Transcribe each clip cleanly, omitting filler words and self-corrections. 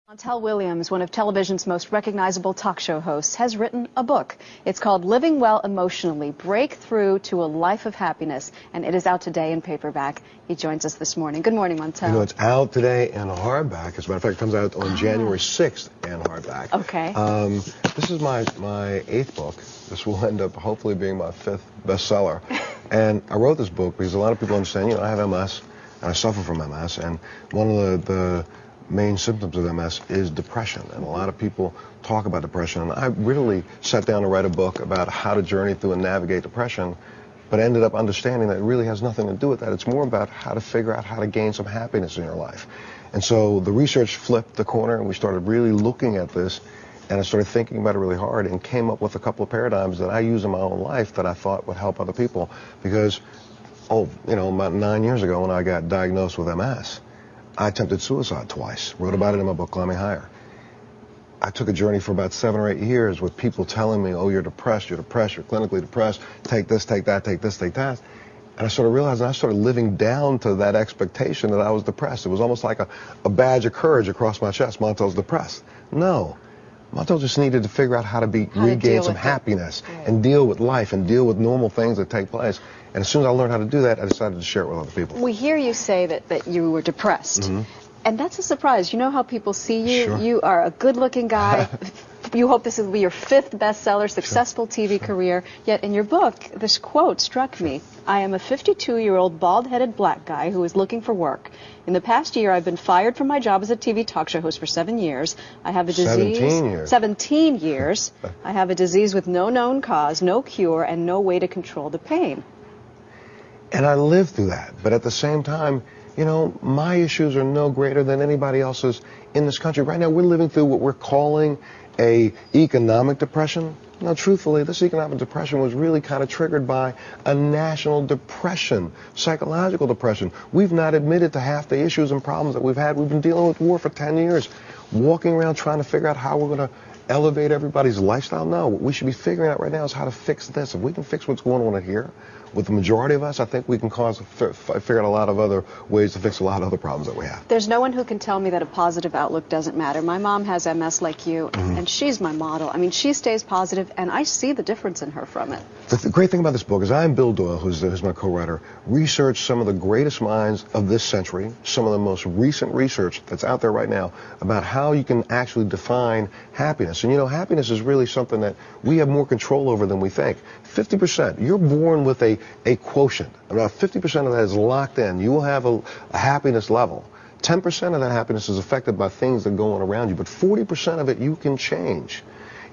Montel Williams, one of television's most recognizable talk show hosts, has written a book. It's called Living Well Emotionally, Breakthrough to a Life of Happiness, and it is out today in paperback. He joins us this morning. Good morning, Montel. You know, it's out today in hardback. As a matter of fact, it comes out on January 6th in hardback. Okay. This is my 8th book. This will end up hopefully being my 5th bestseller. And I wrote this book because a lot of people understand, you know, I have MS, and I suffer from MS, and one of the main symptoms of MS is depression, and a lot of people talk about depression, and I really sat down to write a book about how to journey through and navigate depression, but ended up understanding that it really has nothing to do with that. It's more about how to figure out how to gain some happiness in your life. And so the research flipped the corner, and we started really looking at this, and I started thinking about it really hard and came up with a couple of paradigms that I use in my own life that I thought would help other people. Because, about 9 years ago when I got diagnosed with MS, I attempted suicide twice, wrote about it in my book, Climbing Higher. I took a journey for about 7 or 8 years with people telling me, oh, you're depressed, you're clinically depressed, take this, take that, take this, take that. And I started realizing I started living down to that expectation that I was depressed. It was almost like a badge of courage across my chest. Montel's depressed. No. Montel just needed to figure out how to regain some happiness and deal with life and deal with normal things that take place. And as soon as I learned how to do that, I decided to share it with other people. We hear you say that you were depressed. Mm-hmm. And that's a surprise. You know how people see you? Sure. You are a good-looking guy. You hope this will be your 5th bestseller, successful TV career. Yet in your book, this quote struck me. I am a 52-year-old bald-headed black guy who is looking for work. In the past year, I've been fired from my job as a TV talk show host for 7 years. I have a disease. 17 years. 17 years. I have a disease with no known cause, no cure, and no way to control the pain. And I lived through that. But at the same time, you know, my issues are no greater than anybody else's in this country. Right now, we're living through what we're calling a economic depression. Now, truthfully, this economic depression was really kind of triggered by a national depression, psychological depression. We've not admitted to half the issues and problems that we've had. We've been dealing with war for 10 years, walking around trying to figure out how we're going to elevate everybody's lifestyle. No, what we should be figuring out right now is how to fix this. If we can fix what's going on here, with the majority of us, I think we can figure out a lot of other ways to fix a lot of other problems that we have. There's no one who can tell me that a positive outlook doesn't matter. My mom has MS like you, and she's my model. I mean, she stays positive, and I see the difference in her from it. The great thing about this book is I and Bill Doyle, who's my co-writer, researched some of the greatest minds of this century, some of the most recent research that's out there right now about how you can actually define happiness. And you know, happiness is really something that we have more control over than we think. 50%. You're born with a quotient. About 50% of that is locked in. You will have a happiness level. 10% of that happiness is affected by things that go on around you, but 40% of it you can change.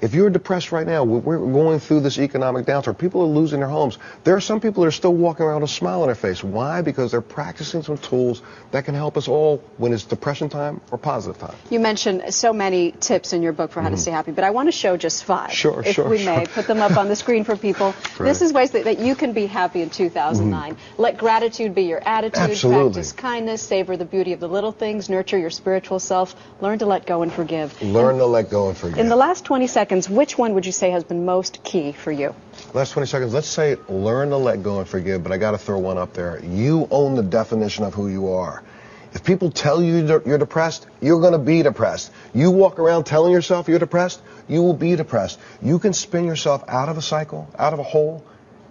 If you're depressed right now, we're going through this economic downturn. People are losing their homes. There are some people that are still walking around with a smile on their face. Why? Because they're practicing some tools that can help us all when it's depression time or positive time. You mentioned so many tips in your book for how to stay happy, but I want to show just 5, if we may. Put them up on the screen for people. Right. This is ways that you can be happy in 2009. Let gratitude be your attitude. Absolutely. Practice kindness. Savor the beauty of the little things. Nurture your spiritual self. Learn to let go and forgive. Learn to let go and forgive. In the last 20 seconds, which one would you say has been most key for you? Last 20 seconds, let's say learn to let go and forgive, but I got to throw one up there. You own the definition of who you are. If people tell you you're depressed, you're going to be depressed. You walk around telling yourself you're depressed, you will be depressed. You can spin yourself out of a cycle, out of a hole.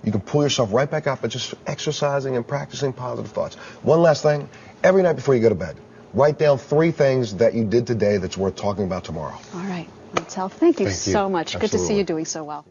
You can pull yourself right back up by just exercising and practicing positive thoughts. One last thing, every night before you go to bed, write down 3 things that you did today that's worth talking about tomorrow. All right. Montel, thank you so much. Absolutely. Good to see you doing so well.